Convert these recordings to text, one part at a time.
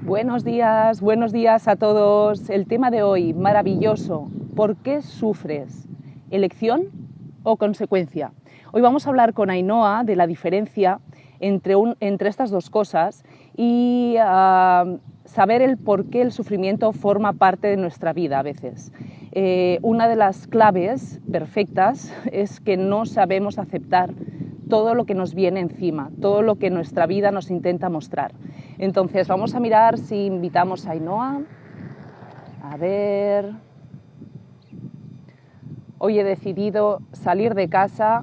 Buenos días a todos. El tema de hoy, maravilloso. ¿Por qué sufres? ¿Elección o consecuencia? Hoy vamos a hablar con Ainhoa de la diferencia entre estas dos cosas y saber el por qué el sufrimiento forma parte de nuestra vida a veces. Una de las claves perfectas es que no sabemos aceptar todo lo que nos viene encima, todo lo que nuestra vida nos intenta mostrar. Entonces vamos a mirar si invitamos a Ainhoa. A ver. Hoy he decidido salir de casa,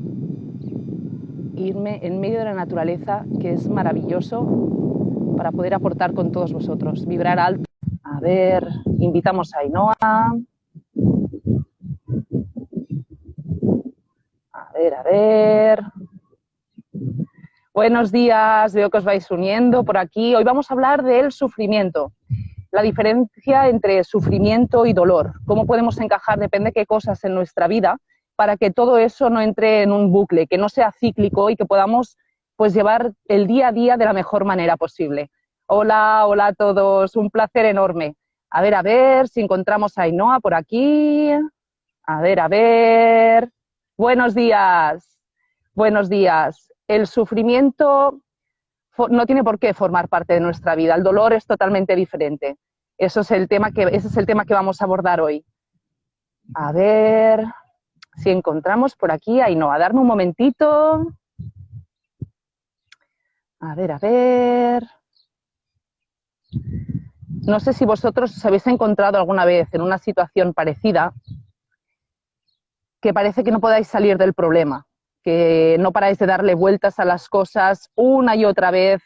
irme en medio de la naturaleza, que es maravilloso, para poder aportar con todos vosotros, vibrar alto. A ver, invitamos a Ainhoa. A ver. Buenos días, veo que os vais uniendo por aquí. Hoy vamos a hablar del sufrimiento, la diferencia entre sufrimiento y dolor. Cómo podemos encajar, depende de qué cosas en nuestra vida, para que todo eso no entre en un bucle, que no sea cíclico y que podamos pues llevar el día a día de la mejor manera posible. Hola a todos, un placer enorme. A ver si encontramos a Ainhoa por aquí. A ver. Buenos días. El sufrimiento no tiene por qué formar parte de nuestra vida. El dolor es totalmente diferente. Ese es el tema que vamos a abordar hoy. A ver si encontramos por aquí a Ainhoa. Darme un momentito. A ver. No sé si vosotros os habéis encontrado alguna vez en una situación parecida que parece que no podáis salir del problema, que no paráis de darle vueltas a las cosas una y otra vez,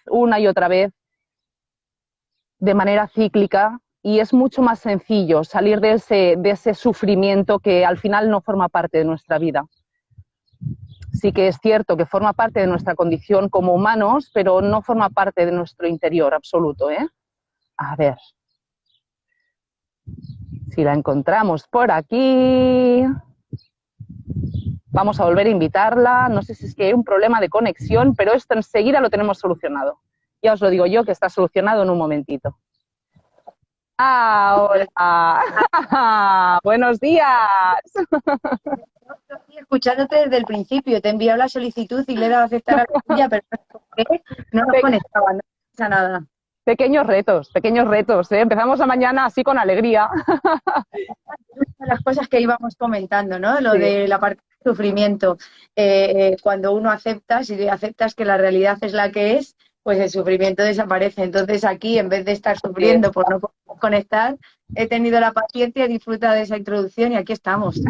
de manera cíclica, y es mucho más sencillo salir de ese sufrimiento que al final no forma parte de nuestra vida. Sí que es cierto que forma parte de nuestra condición como humanos, pero no forma parte de nuestro interior absoluto, ¿eh? A ver si la encontramos por aquí. Vamos a volver a invitarla. No sé si es que hay un problema de conexión, pero esto enseguida lo tenemos solucionado. Ya os lo digo yo, que está solucionado en un momentito. ¡Hola! ¡Buenos días! Estoy escuchándote desde el principio. Te he enviado la solicitud y le he dado a aceptar a la tuya, pero no nos conectaba, no pasa nada. Pequeños retos, ¿eh? Empezamos la mañana así con alegría. Las cosas que íbamos comentando, ¿no? Lo de la parte del sufrimiento. Cuando uno acepta, si aceptas que la realidad es la que es, pues el sufrimiento desaparece. Entonces aquí, en vez de estar sufriendo por no poder conectar, he tenido la paciencia y he disfrutado de esa introducción y aquí estamos.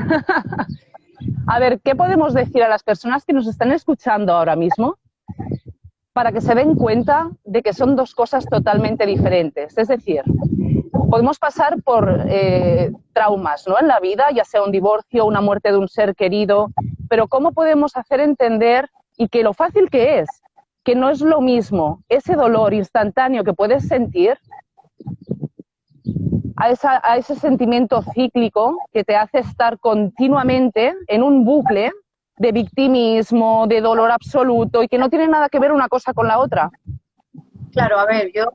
A ver, ¿qué podemos decir a las personas que nos están escuchando ahora mismo para que se den cuenta de que son dos cosas totalmente diferentes? Es decir, podemos pasar por traumas, ¿no?, en la vida, ya sea un divorcio, una muerte de un ser querido, pero ¿cómo podemos hacer entender y que lo fácil que es, que no es lo mismo ese dolor instantáneo que puedes sentir a ese sentimiento cíclico que te hace estar continuamente en un bucle de victimismo, de dolor absoluto y que no tiene nada que ver una cosa con la otra? Claro, a ver, yo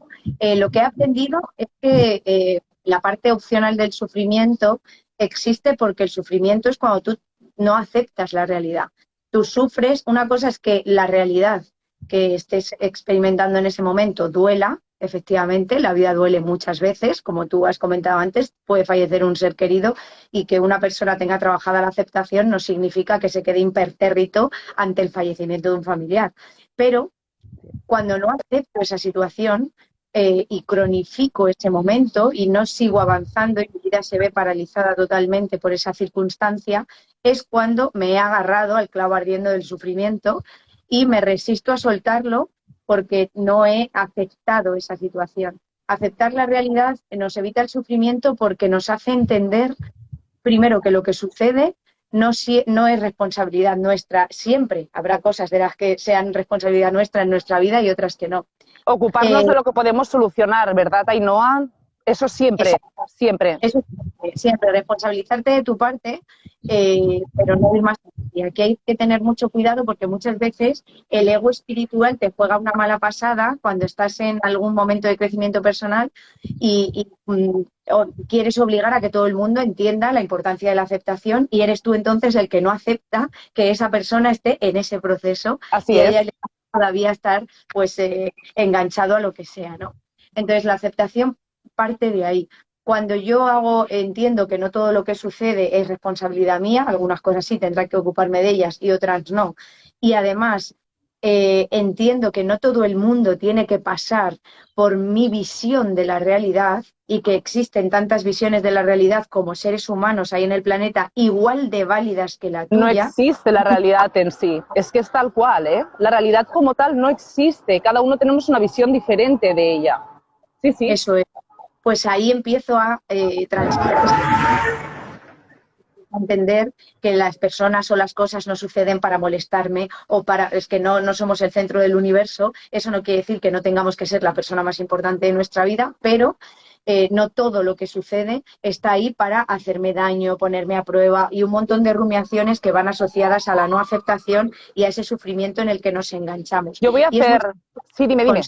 lo que he aprendido es que la parte opcional del sufrimiento existe porque el sufrimiento es cuando tú no aceptas la realidad. Tú sufres, una cosa es que la realidad que estés experimentando en ese momento duela, efectivamente, la vida duele muchas veces, como tú has comentado antes, puede fallecer un ser querido y que una persona tenga trabajada la aceptación no significa que se quede impertérrito ante el fallecimiento de un familiar. Pero cuando no acepto esa situación y cronifico ese momento y no sigo avanzando y mi vida se ve paralizada totalmente por esa circunstancia, es cuando me he agarrado al clavo ardiendo del sufrimiento y me resisto a soltarlo porque no he aceptado esa situación. Aceptar la realidad nos evita el sufrimiento porque nos hace entender, primero, que lo que sucede no es responsabilidad nuestra. Siempre habrá cosas de las que sean responsabilidad nuestra en nuestra vida y otras que no. Ocuparnos de lo que podemos solucionar, ¿verdad, Ainhoa? Eso siempre, siempre. Eso siempre, responsabilizarte de tu parte, pero no ir más. Y aquí hay que tener mucho cuidado porque muchas veces el ego espiritual te juega una mala pasada cuando estás en algún momento de crecimiento personal o quieres obligar a que todo el mundo entienda la importancia de la aceptación y eres tú entonces el que no acepta que esa persona esté en ese proceso Así y a es. ella le hace todavía estar pues enganchado a lo que sea, ¿no? Entonces la aceptación parte de ahí. Cuando yo entiendo que no todo lo que sucede es responsabilidad mía, algunas cosas sí tendré que ocuparme de ellas y otras no. Y además entiendo que no todo el mundo tiene que pasar por mi visión de la realidad y que existen tantas visiones de la realidad como seres humanos ahí en el planeta igual de válidas que la No tuya. existe la realidad en sí, es que es tal cual, ¿eh? La realidad como tal no existe, cada uno tenemos una visión diferente de ella. Sí, sí. Eso es. Pues ahí empiezo a transitar, a entender que las personas o las cosas no suceden para molestarme o para, es que no somos el centro del universo. Eso no quiere decir que no tengamos que ser la persona más importante de nuestra vida, pero no todo lo que sucede está ahí para hacerme daño, ponerme a prueba y un montón de rumiaciones que van asociadas a la no aceptación y a ese sufrimiento en el que nos enganchamos. Yo voy a Y es muy hacer... Sí, dime, dime.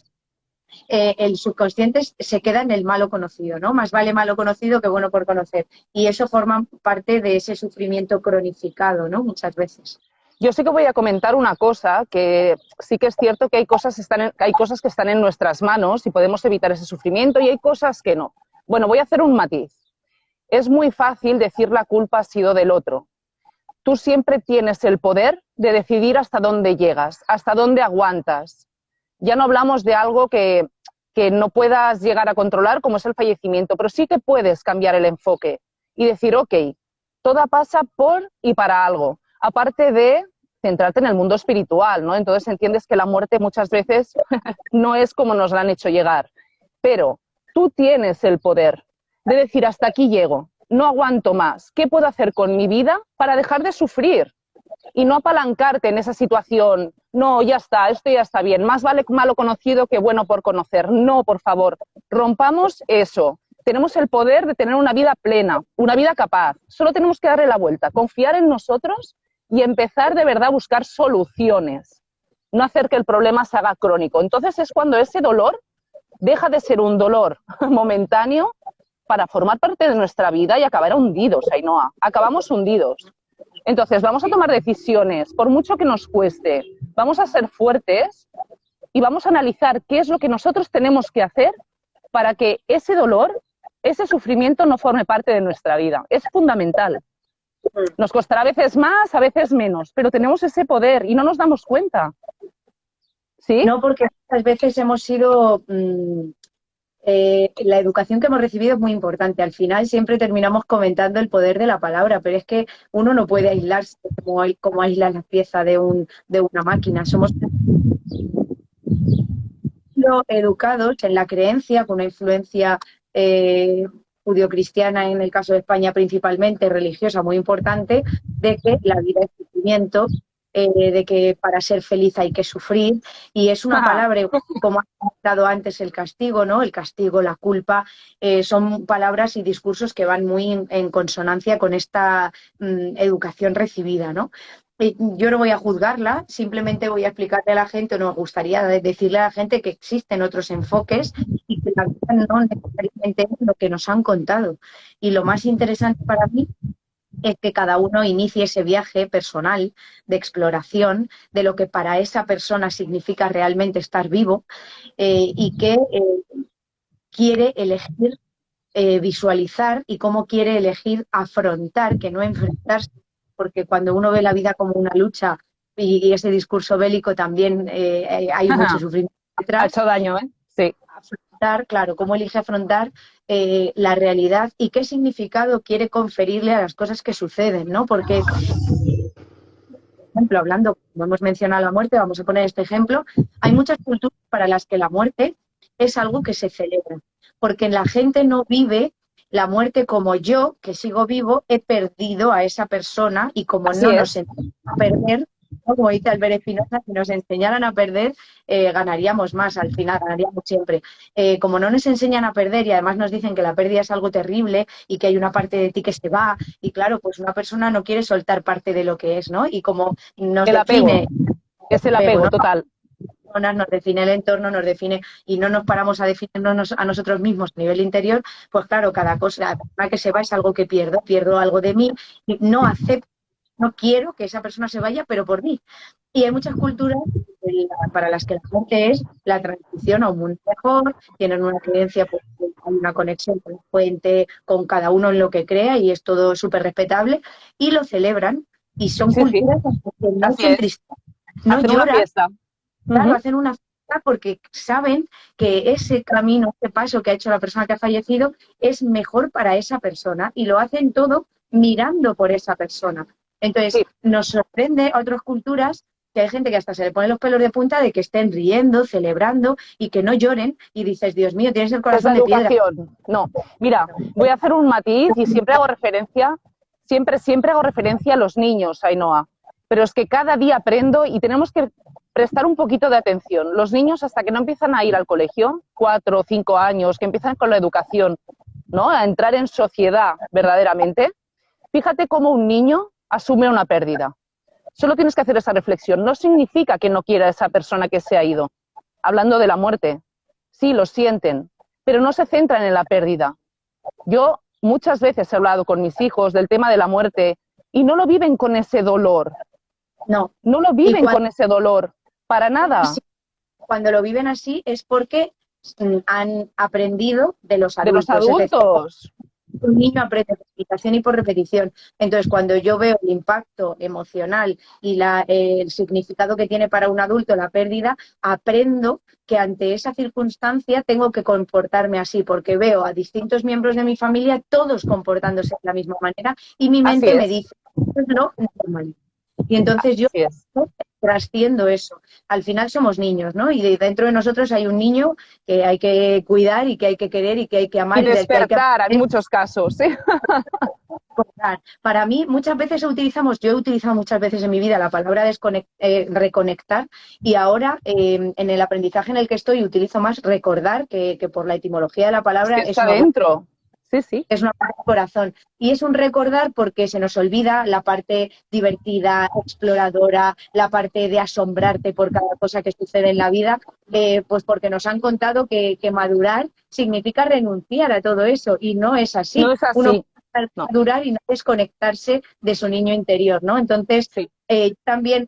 el subconsciente se queda en el malo conocido, ¿no? Más vale malo conocido que bueno por conocer. Y eso forma parte de ese sufrimiento cronificado, ¿no? Muchas veces. Yo sí que voy a comentar una cosa, que sí que es cierto que hay cosas que están en nuestras manos y podemos evitar ese sufrimiento y hay cosas que no. Bueno, voy a hacer un matiz. Es muy fácil decir la culpa ha sido del otro. Tú siempre tienes el poder de decidir hasta dónde llegas, hasta dónde aguantas. Ya no hablamos de algo que no puedas llegar a controlar, como es el fallecimiento, pero sí que puedes cambiar el enfoque y decir, ok, todo pasa por y para algo. Aparte de centrarte en el mundo espiritual, ¿no? Entonces entiendes que la muerte muchas veces no es como nos la han hecho llegar. Pero tú tienes el poder de decir hasta aquí llego, no aguanto más. ¿Qué puedo hacer con mi vida para dejar de sufrir? Y no apalancarte en esa situación. No, ya está, esto ya está bien. Más vale malo conocido que bueno por conocer. No, por favor, rompamos eso. Tenemos el poder de tener una vida plena, una vida capaz. Solo tenemos que darle la vuelta, confiar en nosotros y empezar de verdad a buscar soluciones. No hacer que el problema se haga crónico. Entonces es cuando ese dolor deja de ser un dolor momentáneo para formar parte de nuestra vida y acabar hundidos, Ainhoa. Acabamos hundidos. Entonces vamos a tomar decisiones, por mucho que nos cueste. Vamos a ser fuertes y vamos a analizar qué es lo que nosotros tenemos que hacer para que ese dolor, ese sufrimiento no forme parte de nuestra vida. Es fundamental. Nos costará a veces más, a veces menos, pero tenemos ese poder y no nos damos cuenta. ¿Sí? No, porque muchas veces hemos sido... la educación que hemos recibido es muy importante. Al final siempre terminamos comentando el poder de la palabra, pero es que uno no puede aislarse como aísla la pieza de una máquina. Somos educados en la creencia, con una influencia judio-cristiana, en el caso de España principalmente, religiosa muy importante, de que la vida es sufrimiento, de que para ser feliz hay que sufrir, y es una palabra, como ha comentado antes, el castigo, ¿no? El castigo, la culpa, son palabras y discursos que van muy en consonancia con esta educación recibida, ¿no? Yo no voy a juzgarla, simplemente voy a explicarle a la gente, o nos gustaría decirle a la gente que existen otros enfoques y que la vida no necesariamente es lo que nos han contado. Y lo más interesante para mí es que cada uno inicie ese viaje personal de exploración de lo que para esa persona significa realmente estar vivo y que quiere elegir visualizar y cómo quiere elegir afrontar, que no enfrentarse, porque cuando uno ve la vida como una lucha y ese discurso bélico también hay mucho sufrimiento detrás. Ha hecho daño, ¿eh? Sí. Afrontar, claro, cómo elige afrontar la realidad y qué significado quiere conferirle a las cosas que suceden, ¿no? Porque, por ejemplo, hablando, como hemos mencionado la muerte, vamos a poner este ejemplo, hay muchas culturas para las que la muerte es algo que se celebra, porque la gente no vive la muerte como yo, que sigo vivo, he perdido a esa persona y como Así no es. nos sentimos a perder, ¿no? Como dice Albert Espinosa, si nos enseñaran a perder, ganaríamos más al final, ganaríamos siempre. Como no nos enseñan a perder y además nos dicen que la pérdida es algo terrible y que hay una parte de ti que se va, y claro, pues una persona no quiere soltar parte de lo que es, ¿no? Y como nos El apego, define es el apego, apego ¿no? total. Nos define el entorno, nos define y no nos paramos a definirnos a nosotros mismos a nivel interior, pues claro, cada cosa, la persona que se va es algo que pierdo algo de mí y no acepto, no quiero que esa persona se vaya, pero por mí. Y hay muchas culturas para las que la gente es la transición a un mundo mejor, tienen una creencia, pues hay una conexión con la fuente, con cada uno en lo que crea y es todo súper respetable y lo celebran y son Sí, sí, culturas que no así hacen es. tristeza, no Hacen una lloran. fiesta. Claro, Ujú. hacen una fiesta porque saben que ese camino, ese paso que ha hecho la persona que ha fallecido es mejor para esa persona y lo hacen todo mirando por esa persona. Entonces, Sí, nos sorprende a otras culturas que hay gente que hasta se le ponen los pelos de punta de que estén riendo, celebrando y que no lloren y dices, Dios mío, tienes el es la corazón de piedra. educación. No, mira, voy a hacer un matiz y siempre hago referencia, siempre hago referencia a los niños, Ainhoa. Pero es que cada día aprendo y tenemos que prestar un poquito de atención. Los niños hasta que no empiezan a ir al colegio, 4 o 5 años, que empiezan con la educación, ¿no? A entrar en sociedad verdaderamente, fíjate cómo un niño asume una pérdida. Solo tienes que hacer esa reflexión. No significa que no quiera a esa persona que se ha ido. Hablando de la muerte, sí, lo sienten, pero no se centran en la pérdida. Yo muchas veces he hablado con mis hijos del tema de la muerte y no lo viven con ese dolor. No. No lo Y viven con ese dolor, para nada. cuando lo viven así es porque han aprendido de los De los adultos. Es decir, adultos. un niño aprende por explicación y por repetición. Entonces, cuando yo veo el impacto emocional y el significado que tiene para un adulto la pérdida, aprendo que ante esa circunstancia tengo que comportarme así, porque veo a distintos miembros de mi familia todos comportándose de la misma manera y mi Así mente me es, dice, esto es lo normal. Y entonces yo así es. trasciendo eso. Al final somos niños, ¿no? Y dentro de nosotros hay un niño que hay que cuidar y que hay que querer y que hay que Y amar y del que hay que despertar, en muchos casos, ¿sí? recordar. Para mí, muchas veces yo he utilizado muchas veces en mi vida la palabra reconectar y ahora en el aprendizaje en el que estoy utilizo más recordar, que por la etimología de la Es palabra que está dentro. Sí, sí. es una parte del corazón. Y es un recordar porque se nos olvida la parte divertida, exploradora, la parte de asombrarte por cada cosa que sucede en la vida, pues porque nos han contado que madurar significa renunciar a todo eso y no es así. No es Uno así. puede No, madurar y no desconectarse de su niño interior, ¿no? Entonces, sí. también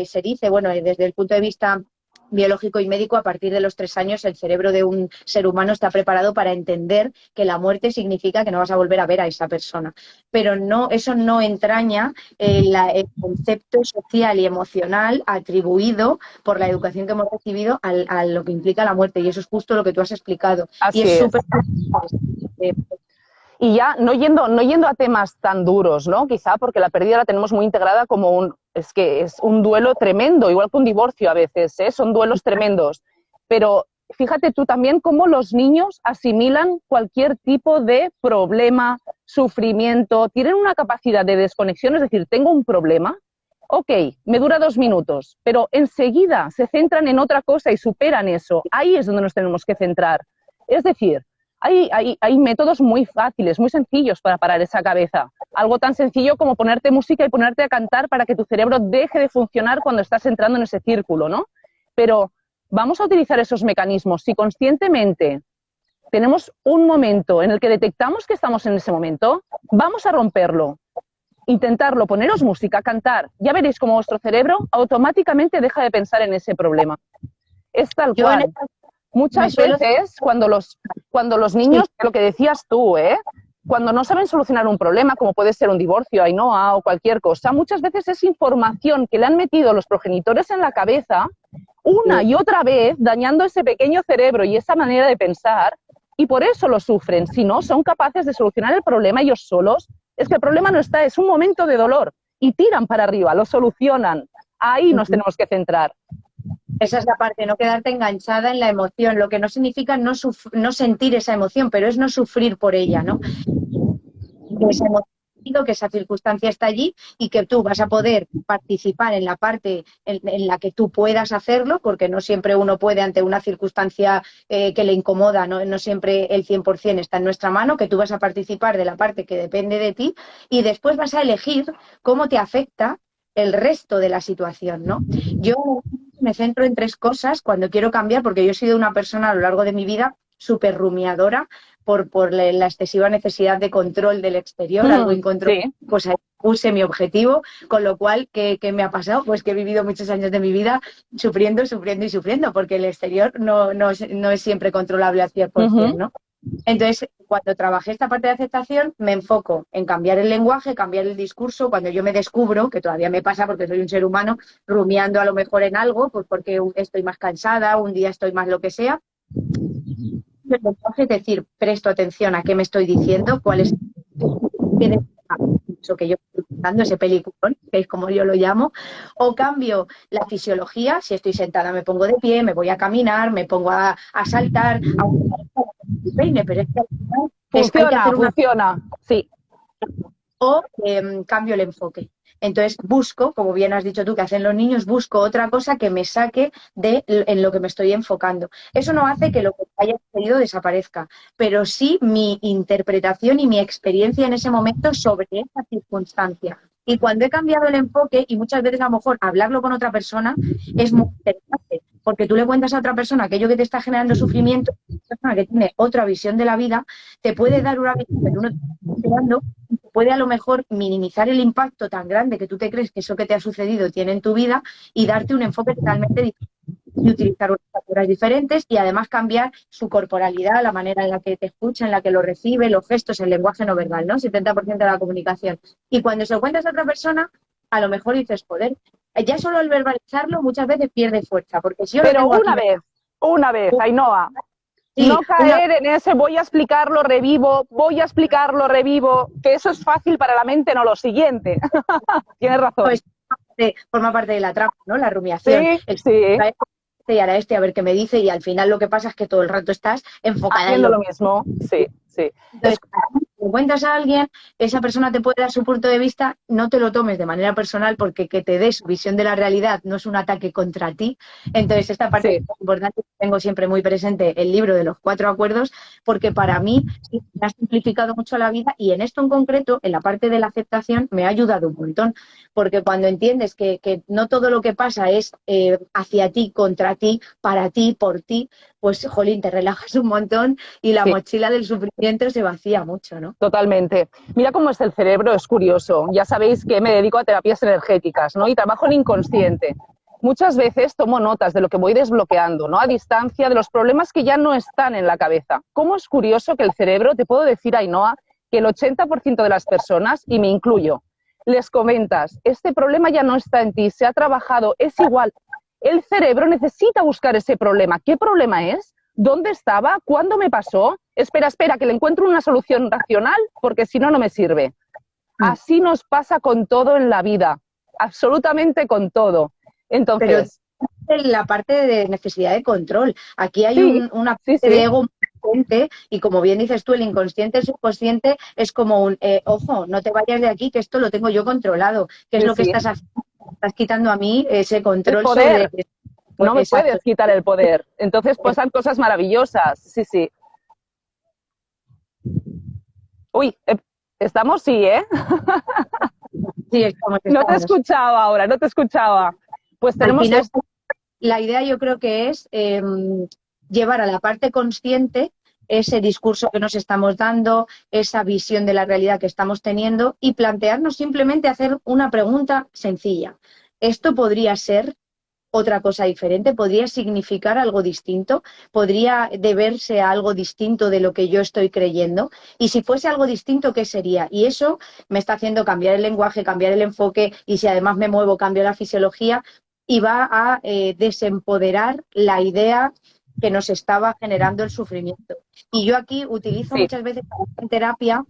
se dice, bueno, desde el punto de vista biológico y médico, a partir de los 3 años el cerebro de un ser humano está preparado para entender que la muerte significa que no vas a volver a ver a esa persona. Pero no, eso no entraña el concepto social y emocional atribuido por la educación que hemos recibido a lo que implica la muerte. Y eso es justo lo que tú has explicado. Y Así es es. súper... Y ya no yendo a temas tan duros, ¿no? Quizá porque la pérdida la tenemos muy integrada como es que es un duelo tremendo, igual que un divorcio a veces, ¿eh? Son duelos tremendos. Pero fíjate tú también cómo los niños asimilan cualquier tipo de problema, sufrimiento, tienen una capacidad de desconexión, es decir, tengo un problema, ok, me dura 2 minutos, pero enseguida se centran en otra cosa y superan eso. Ahí es donde nos tenemos que centrar. Es decir, hay métodos muy fáciles, muy sencillos para parar esa cabeza. Algo tan sencillo como ponerte música y ponerte a cantar para que tu cerebro deje de funcionar cuando estás entrando en ese círculo, ¿no? Pero vamos a utilizar esos mecanismos. Si conscientemente tenemos un momento en el que detectamos que estamos en ese momento, vamos a romperlo. Intentarlo, poneros música, cantar. Ya veréis cómo vuestro cerebro automáticamente deja de pensar en ese problema. Es tal cual. Muchas veces cuando los niños, lo que decías tú, cuando no saben solucionar un problema, como puede ser un divorcio, Ainhoa, o cualquier cosa, muchas veces es información que le han metido los progenitores en la cabeza una y otra vez, dañando ese pequeño cerebro y esa manera de pensar, y por eso lo sufren. Si no son capaces de solucionar el problema ellos solos, es que el problema no está, es un momento de dolor, y tiran para arriba, lo solucionan. Ahí nos tenemos que centrar. Esa es la parte, no quedarte enganchada en la emoción, lo que no significa no sentir esa emoción, pero es no sufrir por ella, ¿no? Esa emoción que esa circunstancia está allí y que tú vas a poder participar en la parte en la que tú puedas hacerlo, porque no siempre uno puede ante una circunstancia que le incomoda, no siempre el 100% está en nuestra mano, que tú vas a participar de la parte que depende de ti y después vas a elegir cómo te afecta el resto de la situación, ¿no? Yo me centro en 3 cosas cuando quiero cambiar, porque yo he sido una persona a lo largo de mi vida súper rumiadora por la excesiva necesidad de control del exterior, algo incontrolable, Sí. pues ahí puse mi objetivo, con lo cual, ¿qué me ha pasado? Pues que he vivido muchos años de mi vida sufriendo, sufriendo y sufriendo, porque el exterior no es siempre controlable al 100%, ¿no? Entonces, cuando trabajé esta parte de aceptación, me enfoco en cambiar el lenguaje, cambiar el discurso. Cuando yo me descubro, que todavía me pasa porque soy un ser humano, rumiando a lo mejor en algo, pues porque estoy más cansada, un día estoy más lo que sea. El lenguaje es decir, presto atención a qué me estoy diciendo, cuál es eso que yo estoy pensando, ese peliculón, que es como yo lo llamo, o cambio la fisiología, si estoy sentada me pongo de pie, me voy a caminar, me pongo a saltar, peine, pero es que al final hay que hacer Funciona, sí. o cambio el enfoque. Entonces busco, como bien has dicho tú que hacen los niños, busco otra cosa que me saque en lo que me estoy enfocando. Eso no hace que lo que haya sucedido desaparezca, pero sí mi interpretación y mi experiencia en ese momento sobre esa circunstancia. Y cuando he cambiado el enfoque, y muchas veces a lo mejor hablarlo con otra persona es muy interesante, porque tú le cuentas a otra persona aquello que te está generando sufrimiento, una persona que tiene otra visión de la vida, te puede dar una visión que tú no te estás esperando, puede a lo mejor minimizar el impacto tan grande que tú te crees que eso que te ha sucedido tiene en tu vida y darte un enfoque totalmente diferente y utilizar unas facturas diferentes y además cambiar su corporalidad, la manera en la que te escucha, en la que lo recibe, los gestos, el lenguaje no verbal, ¿no? 70% de la comunicación. Y cuando se lo cuentas a otra persona, a lo mejor dices, joder, ya solo el verbalizarlo muchas veces pierde fuerza, porque si yo Pero lo tengo una vez, Ainhoa. sí, No caer en ese voy a explicarlo, revivo, voy a explicarlo, revivo, que eso es fácil para la mente, no lo siguiente. Tienes razón. pues forma parte de la trama, ¿no? La rumiación. Sí, sí. Y ahora a ver qué me dice y al final lo que pasa es que todo el rato estás enfocada Haciendo en lo mismo, sí, sí. Entonces, cuando cuentas a alguien, esa persona te puede dar su punto de vista, no te lo tomes de manera personal porque que te dé su visión de la realidad no es un ataque contra ti. Entonces, esta parte Sí. es importante, tengo siempre muy presente el libro de los 4 acuerdos, porque para mí sí, me ha simplificado mucho la vida y en esto en concreto, en la parte de la aceptación, me ha ayudado un montón, porque cuando entiendes que no todo lo que pasa es hacia ti, contra ti, para ti, por ti, pues, jolín, te relajas un montón y la mochila del sufrimiento se vacía mucho, ¿no? Totalmente. Mira cómo es el cerebro, es curioso. Ya sabéis que me dedico a terapias energéticas, ¿no? Y trabajo en inconsciente. Muchas veces tomo notas de lo que voy desbloqueando, ¿no? A distancia de los problemas que ya no están en la cabeza. ¿Cómo es curioso que el cerebro, te puedo decir, Ainhoa, que el 80% de las personas, y me incluyo, les comentas, este problema ya no está en ti, se ha trabajado, es igual. El cerebro necesita buscar ese problema. ¿Qué problema es? ¿Dónde estaba? ¿Cuándo me pasó? Espera, que le encuentro una solución racional, porque si no, no me sirve. Así nos pasa con todo en la vida, absolutamente con todo. Entonces, pero la parte de necesidad de control. Aquí hay sí, una sí, parte de ego muy potente y como bien dices tú, el inconsciente, el subconsciente es como un, ojo, no te vayas de aquí, que esto lo tengo yo controlado. ¿Qué es lo que estás haciendo? Estás quitando a mí ese control el poder. sobre... No me Exacto. puedes quitar el poder. Entonces pasan cosas maravillosas. Sí, sí. Uy, estamos, sí, ¿eh? Sí, estamos. No te escuchaba ahora, no te escuchaba. Pues Al tenemos final, la idea yo creo que es llevar a la parte consciente ese discurso que nos estamos dando, esa visión de la realidad que estamos teniendo y plantearnos simplemente hacer una pregunta sencilla. ¿Esto podría ser otra cosa diferente? ¿Podría significar algo distinto? ¿Podría deberse a algo distinto de lo que yo estoy creyendo? Y si fuese algo distinto, ¿qué sería? Y eso me está haciendo cambiar el lenguaje, cambiar el enfoque y si además me muevo, cambio la fisiología y va a desempoderar la idea que nos estaba generando el sufrimiento. Y yo aquí utilizo muchas veces en terapia,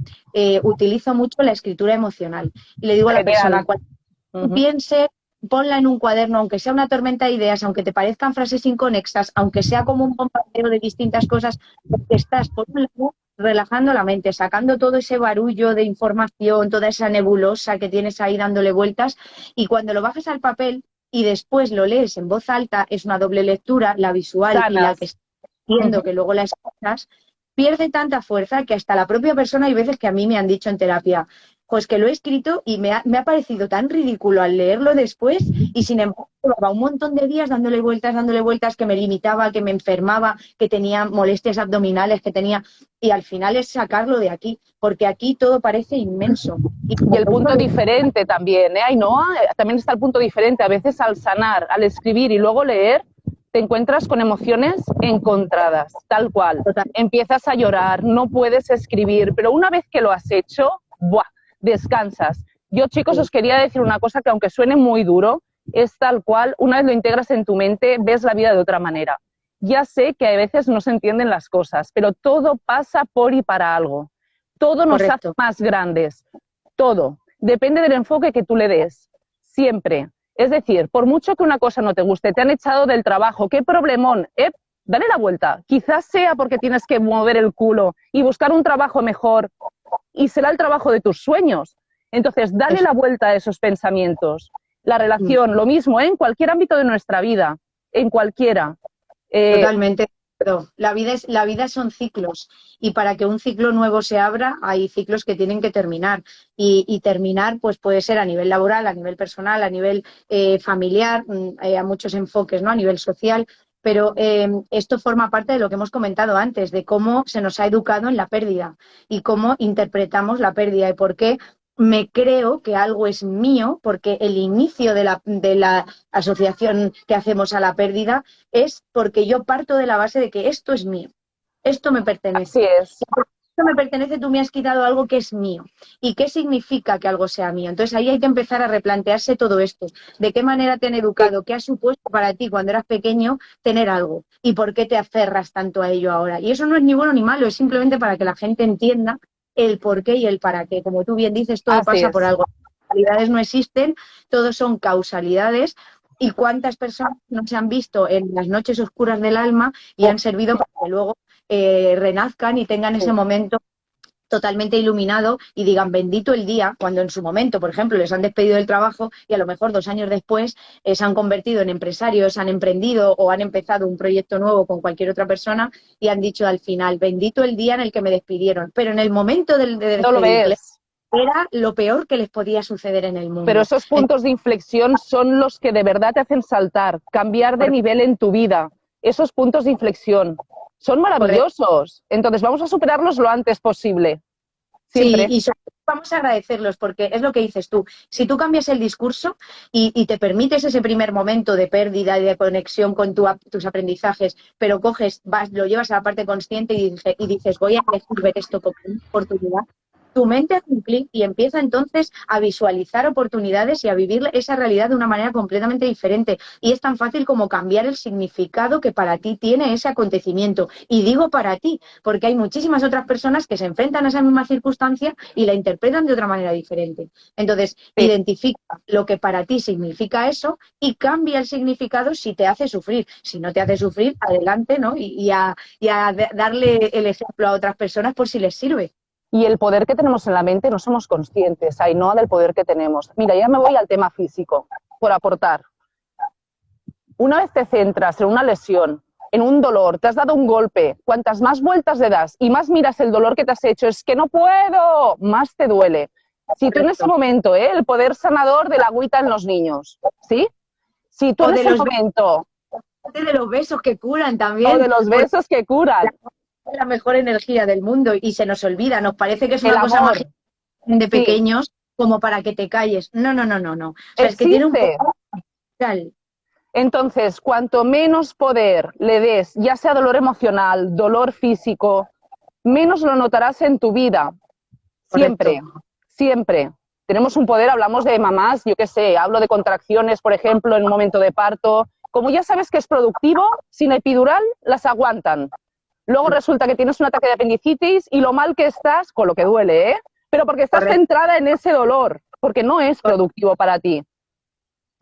utilizo mucho la escritura emocional. Y le digo a la persona, cuando piense, ponla en un cuaderno, aunque sea una tormenta de ideas, aunque te parezcan frases inconexas, aunque sea como un bombardeo de distintas cosas, porque estás, por un lado, relajando la mente, sacando todo ese barullo de información, toda esa nebulosa que tienes ahí dándole vueltas, y cuando lo bajas al papel y después lo lees en voz alta, es una doble lectura, la visual y la que Sanas. estás viendo, que luego la escuchas, pierde tanta fuerza que hasta la propia persona, hay veces que a mí me han dicho en terapia, pues que lo he escrito y me ha parecido tan ridículo al leerlo después, y sin embargo llevaba un montón de días dándole vueltas, que me limitaba, que me enfermaba, que tenía molestias abdominales, que tenía, y al final es sacarlo de aquí, porque aquí todo parece inmenso. Y el punto diferente también, ¿eh, Ainhoa? También está el punto diferente. A veces al sanar, al escribir y luego leer, te encuentras con emociones encontradas, tal cual. Total. Empiezas a llorar, no puedes escribir, pero una vez que lo has hecho, ¡buah!, descansas. Yo, chicos, os quería decir una cosa que, aunque suene muy duro, es tal cual. Una vez lo integras en tu mente, ves la vida de otra manera. Ya sé que a veces no se entienden las cosas, pero todo pasa por y para algo. Todo nos hace más grandes. Todo. Depende del enfoque que tú le des. Siempre. Es decir, por mucho que una cosa no te guste, te han echado del trabajo, qué problemón, dale la vuelta. Quizás sea porque tienes que mover el culo y buscar un trabajo mejor, y será el trabajo de tus sueños. Entonces, dale la vuelta a esos pensamientos. La relación, lo mismo, en cualquier ámbito de nuestra vida, en cualquiera. Totalmente. La vida son ciclos, y para que un ciclo nuevo se abra hay ciclos que tienen que terminar, y terminar pues puede ser a nivel laboral, a nivel personal, a nivel familiar, a muchos enfoques, ¿no? A nivel social, pero esto forma parte de lo que hemos comentado antes, de cómo se nos ha educado en la pérdida y cómo interpretamos la pérdida y por qué me creo que algo es mío, porque el inicio de la asociación que hacemos a la pérdida es porque yo parto de la base de que esto es mío, esto me pertenece. Así es. Y porque esto me pertenece, tú me has quitado algo que es mío. ¿Y qué significa que algo sea mío? Entonces ahí hay que empezar a replantearse todo esto. ¿De qué manera te han educado? ¿Qué ha supuesto para ti cuando eras pequeño tener algo? ¿Y por qué te aferras tanto a ello ahora? Y eso no es ni bueno ni malo, es simplemente para que la gente entienda el por qué y el para qué. Como tú bien dices, todo pasa por algo. Las causalidades no existen, todos son causalidades. ¿Y cuántas personas no se han visto en las noches oscuras del alma y han servido para que luego renazcan y tengan ese momento totalmente iluminado y digan bendito el día, cuando en su momento, por ejemplo, les han despedido del trabajo y a lo mejor 2 años después se han convertido en empresarios, han emprendido o han empezado un proyecto nuevo con cualquier otra persona y han dicho al final, bendito el día en el que me despidieron? Pero en el momento de despedirles, era lo peor que les podía suceder en el mundo. Pero esos puntos de inflexión son los que de verdad te hacen saltar, cambiar de nivel en tu vida. Esos puntos de inflexión son maravillosos. Entonces vamos a superarlos lo antes posible. Siempre. Sí, y vamos a agradecerlos, porque es lo que dices tú. Si tú cambias el discurso y te permites ese primer momento de pérdida y de conexión con tus aprendizajes, pero coges, lo llevas a la parte consciente y dices, voy a elegir ver esto como una oportunidad, tu mente hace un clic y empieza entonces a visualizar oportunidades y a vivir esa realidad de una manera completamente diferente. Y es tan fácil como cambiar el significado que para ti tiene ese acontecimiento. Y digo para ti, porque hay muchísimas otras personas que se enfrentan a esa misma circunstancia y la interpretan de otra manera diferente. Entonces, identifica lo que para ti significa eso y cambia el significado si te hace sufrir. Si no te hace sufrir, adelante, ¿no? Y a darle el ejemplo a otras personas por si les sirve. Y el poder que tenemos en la mente no somos conscientes, Ainhoa, del poder que tenemos. Mira, ya me voy al tema físico, por aportar. Una vez te centras en una lesión, en un dolor, te has dado un golpe, cuantas más vueltas le das y más miras el dolor que te has hecho, es que no puedo, más te duele. Si tú en ese momento, el poder sanador de la agüita en los niños, ¿sí? Si tú en ese momento... De los besos que curan también. O de los besos que curan. La mejor energía del mundo y se nos olvida, nos parece que es una cosa mágica de pequeños como para que te calles. No, no, no, no, no. O sea, es que tiene un poder. Entonces, cuanto menos poder le des, ya sea dolor emocional, dolor físico, menos lo notarás en tu vida. Siempre, siempre. Tenemos un poder, hablamos de mamás, yo qué sé, hablo de contracciones, por ejemplo, en un momento de parto. Como ya sabes que es productivo, sin epidural las aguantan. Luego resulta que tienes un ataque de apendicitis y lo mal que estás, con lo que duele, pero porque estás centrada en ese dolor, porque no es productivo para ti.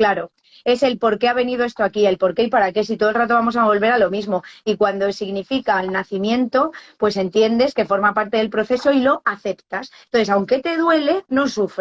Claro, es el por qué ha venido esto aquí, el por qué y para qué, si todo el rato vamos a volver a lo mismo. Y cuando significa el nacimiento, pues entiendes que forma parte del proceso y lo aceptas. Entonces, aunque te duele, no sufres.